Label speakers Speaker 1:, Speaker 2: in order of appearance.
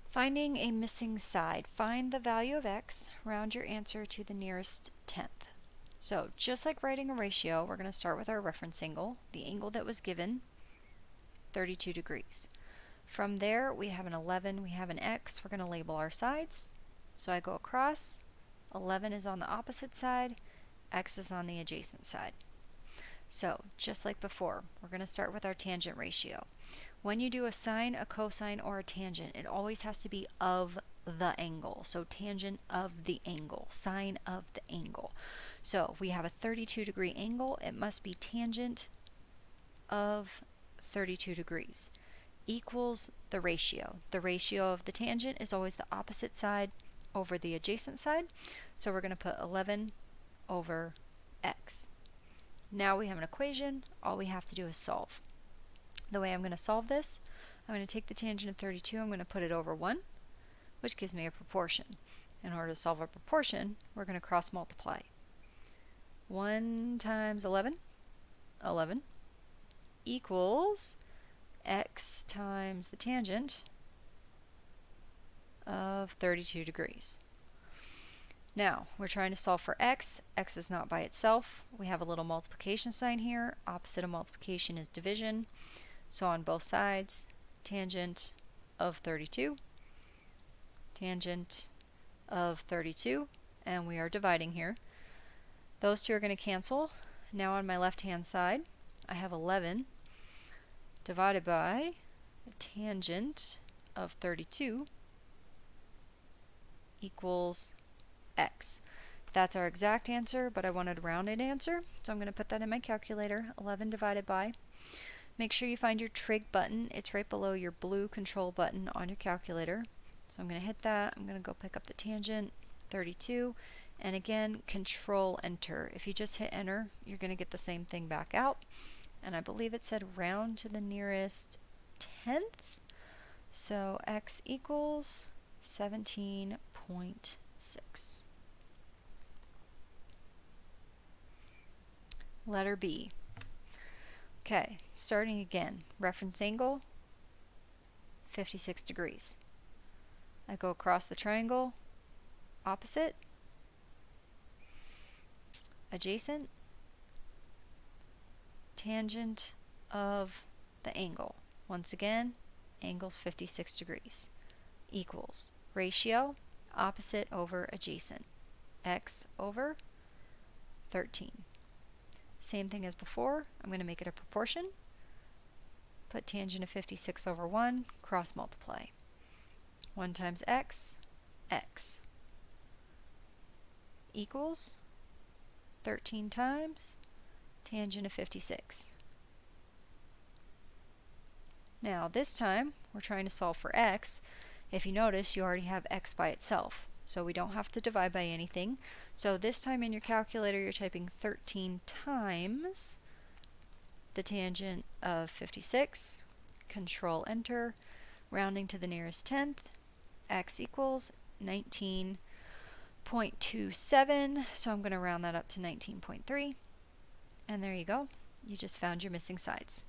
Speaker 1: Finding a missing side. Find the value of x, round your answer to the nearest tenth. So just like writing a ratio, we're going to start with our reference angle, the angle that was given, 32 degrees. From there, we have an 11, we have an x, we're going to label our sides. So I go across, 11 is on the opposite side, x is on the adjacent side. So just like before, we're going to start with our tangent ratio. When you do a sine, a cosine, or a tangent, it always has to be of the angle. So tangent of the angle, sine of the angle. So we have a 32-degree angle, it must be tangent of 32 degrees equals the ratio. The ratio of the tangent is always the opposite side over the adjacent side. So we're going to put 11 over x. Now we have an equation. All we have to do is solve. The way I'm going to solve this, I'm going to take the tangent of 32, I'm going to put it over 1, which gives me a proportion. In order to solve a proportion, we're going to cross multiply. 1 times 11, 11, equals x times the tangent of 32 degrees. Now, we're trying to solve for x. X is not by itself. We have a little multiplication sign here. Opposite of multiplication is division. So on both sides, tangent of 32, tangent of 32, and we are dividing here. Those two are going to cancel. Now on my left-hand side, I have 11 divided by the tangent of 32 equals x. That's our exact answer, but I wanted a rounded answer, so I'm going to put that in my calculator. 11 divided by. Make sure you find your trig button. It's right below your blue control button on your calculator. So I'm going to hit that. I'm going to go pick up the tangent, 32, and again, control enter. If you just hit enter, you're going to get the same thing back out. And I believe it said round to the nearest tenth. So x equals 17.6. Letter B. Okay, starting again. Reference angle, 56 degrees. I go across the triangle, opposite, adjacent, tangent of the angle. Once again, angle's 56 degrees. Equals ratio, opposite over adjacent. X over 13. Same thing as before. I'm going to make it a proportion. Put tangent of 56 over 1, cross multiply. 1 times x, x equals 13 times tangent of 56. Now this time we're trying to solve for x. If you notice, you already have x by itself, so we don't have to divide by anything. So this time in your calculator you're typing 13 times the tangent of 56, control enter, rounding to the nearest tenth, x equals 19.27, so I'm going to round that up to 19.3, and there you go. You just found your missing sides.